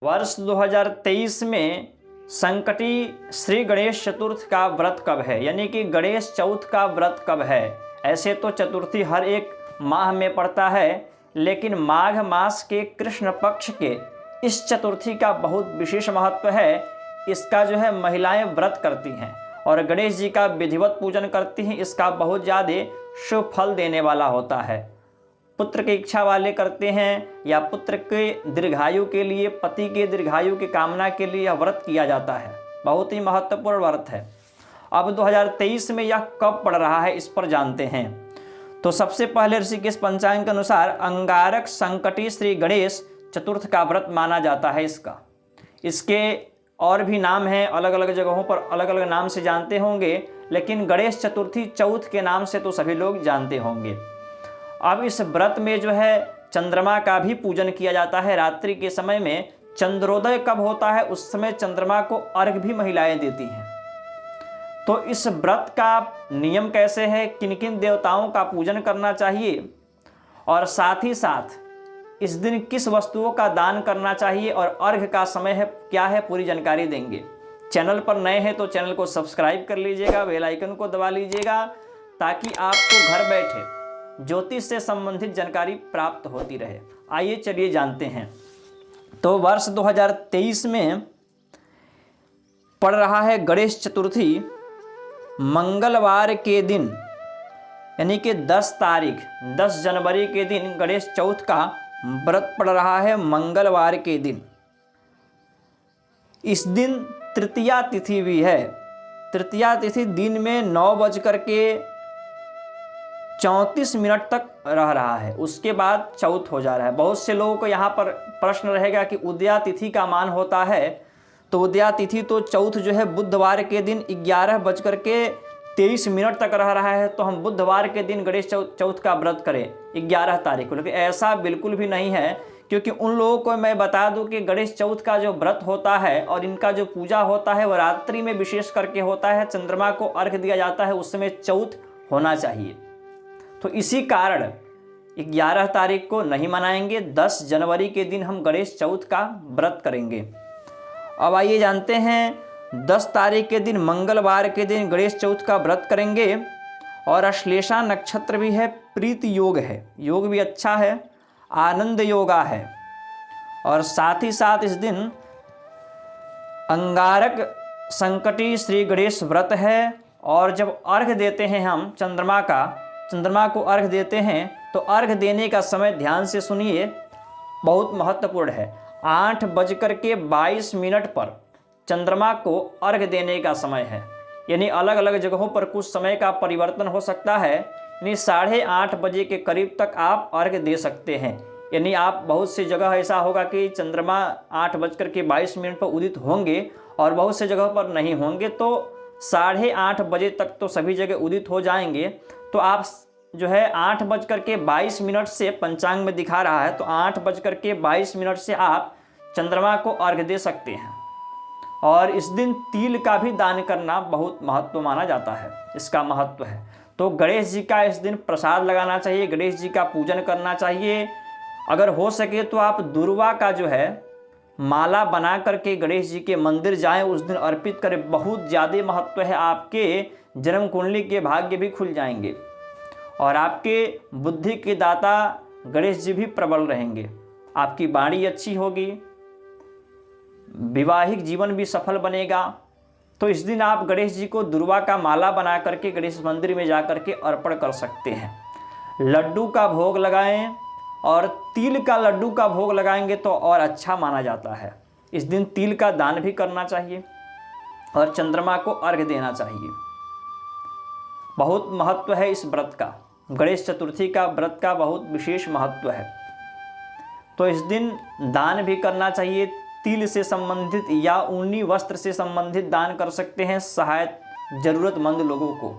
वर्ष 2023 में संकटी श्री गणेश चतुर्थ का व्रत कब है, यानी कि गणेश चौथ का व्रत कब है। ऐसे तो चतुर्थी हर एक माह में पड़ता है, लेकिन माघ मास के कृष्ण पक्ष के इस चतुर्थी का बहुत विशेष महत्व है। इसका जो है महिलाएं व्रत करती हैं और गणेश जी का विधिवत पूजन करती हैं। इसका बहुत ज़्यादा शुभ फल देने वाला होता है। पुत्र की इच्छा वाले करते हैं या पुत्र के दीर्घायु के लिए, पति के दीर्घायु की कामना के लिए यह व्रत किया जाता है। बहुत ही महत्वपूर्ण व्रत है। अब 2023 में यह कब पड़ रहा है, इस पर जानते हैं। तो सबसे पहले ऋषिकेश पंचांग के अनुसार अंगारक संकटी श्री गणेश चतुर्थ का व्रत माना जाता है। इसके और भी नाम हैं, अलग अलग जगहों पर अलग अलग नाम से जानते होंगे, लेकिन गणेश चतुर्थी चौथ के नाम से तो सभी लोग जानते होंगे। अब इस व्रत में जो है चंद्रमा का भी पूजन किया जाता है। रात्रि के समय में चंद्रोदय कब होता है, उस समय चंद्रमा को अर्घ्य भी महिलाएं देती हैं। तो इस व्रत का नियम कैसे है, किन किन देवताओं का पूजन करना चाहिए और साथ ही साथ इस दिन किस वस्तुओं का दान करना चाहिए और अर्घ्य का समय है क्या है, पूरी जानकारी देंगे। चैनल पर नए हैं तो चैनल को सब्सक्राइब कर लीजिएगा, बेल आइकन को दबा लीजिएगा, ताकि आपको घर बैठे ज्योतिष से संबंधित जानकारी प्राप्त होती रहे। आइए चलिए जानते हैं। तो वर्ष 2023 में पड़ रहा है गणेश चतुर्थी मंगलवार के दिन, यानी कि 10 जनवरी के दिन गणेश चौथ का व्रत पड़ रहा है मंगलवार के दिन। इस दिन तृतीया तिथि भी है। तृतीया तिथि दिन में 9:34 तक रह रहा है, उसके बाद चौथ हो जा रहा है। बहुत से लोगों को यहाँ पर प्रश्न रहेगा कि उदया तिथि का मान होता है, तो उदया तिथि तो चौथ जो है बुधवार के दिन 11:23 तक रह रहा है, तो हम बुधवार के दिन गणेश चौथ का व्रत करें 11 तारीख को। लेकिन ऐसा बिल्कुल भी नहीं है, क्योंकि उन लोगों को मैं बता दूं कि गणेश चौथ का जो व्रत होता है और इनका जो पूजा होता है वो रात्रि में विशेष करके होता है। चंद्रमा को अर्घ्य दिया जाता है, उस समय चौथ होना चाहिए। तो इसी कारण 11 तारीख को नहीं मनाएंगे, 10 जनवरी के दिन हम गणेश चौथ का व्रत करेंगे। अब आइए जानते हैं 10 तारीख के दिन मंगलवार के दिन गणेश चौथ का व्रत करेंगे और अश्लेषा नक्षत्र भी है, प्रीति योग है, योग भी अच्छा है, आनंद योगा है। और साथ ही साथ इस दिन अंगारक संकटी श्री गणेश व्रत है। और जब अर्घ्य देते हैं हम चंद्रमा को अर्घ्य देते हैं, तो अर्घ्य देने का समय ध्यान से सुनिए, बहुत महत्वपूर्ण है। 8:22 पर चंद्रमा को अर्घ्य देने का समय है। यानी अलग अलग जगहों पर कुछ समय का परिवर्तन हो सकता है, यानी 8:30 बजे के करीब तक आप अर्घ्य दे सकते हैं। यानी आप बहुत सी जगह ऐसा होगा कि चंद्रमा 8:22 पर उदित होंगे और बहुत से जगह पर नहीं होंगे, तो 8:30 बजे तक तो सभी जगह उदित हो जाएंगे। तो आप जो है 8:22 से पंचांग में दिखा रहा है, तो 8:22 से आप चंद्रमा को अर्घ्य दे सकते हैं। और इस दिन तिल का भी दान करना बहुत महत्व माना जाता है, इसका महत्व है। तो गणेश जी का इस दिन प्रसाद लगाना चाहिए, गणेश जी का पूजन करना चाहिए। अगर हो सके तो आप दुर्वा का जो है माला बना करके गणेश जी के मंदिर जाएं, उस दिन अर्पित करें, बहुत ज़्यादा महत्व है। आपके जन्म कुंडली के भाग्य भी खुल जाएंगे और आपके बुद्धि के दाता गणेश जी भी प्रबल रहेंगे, आपकी वाणी अच्छी होगी, वैवाहिक जीवन भी सफल बनेगा। तो इस दिन आप गणेश जी को दुर्वा का माला बना करके गणेश मंदिर में जा करके अर्पण कर सकते हैं। लड्डू का भोग लगाएं और तिल का लड्डू का भोग लगाएंगे तो और अच्छा माना जाता है। इस दिन तिल का दान भी करना चाहिए और चंद्रमा को अर्घ्य देना चाहिए। बहुत महत्व है इस व्रत का, गणेश चतुर्थी का व्रत का बहुत विशेष महत्व है। तो इस दिन दान भी करना चाहिए, तिल से संबंधित या ऊनी वस्त्र से संबंधित दान कर सकते हैं सहायता जरूरतमंद लोगों को,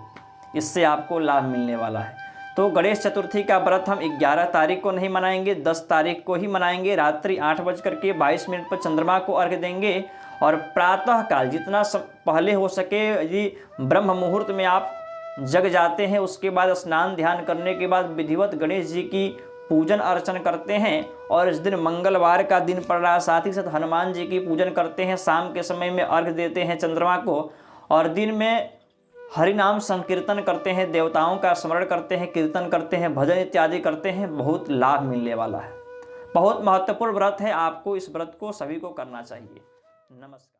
इससे आपको लाभ मिलने वाला है। तो गणेश चतुर्थी का व्रत हम 11 तारीख को नहीं मनाएंगे, 10 तारीख को ही मनाएंगे। रात्रि 8:22 पर चंद्रमा को अर्घ्य देंगे और प्रातः काल जितना पहले हो सके, यदि ब्रह्म मुहूर्त में आप जग जाते हैं, उसके बाद स्नान ध्यान करने के बाद विधिवत गणेश जी की पूजन अर्चन करते हैं और इस दिन मंगलवार का दिन पड़ रहा है, साथ ही साथ हनुमान जी की पूजन करते हैं, शाम के समय में अर्घ देते हैं चंद्रमा को, और दिन में हरि नाम संकीर्तन करते हैं, देवताओं का स्मरण करते हैं, कीर्तन करते हैं, भजन इत्यादि करते हैं, बहुत लाभ मिलने वाला है। बहुत महत्वपूर्ण व्रत है, आपको इस व्रत को सभी को करना चाहिए। नमस्कार।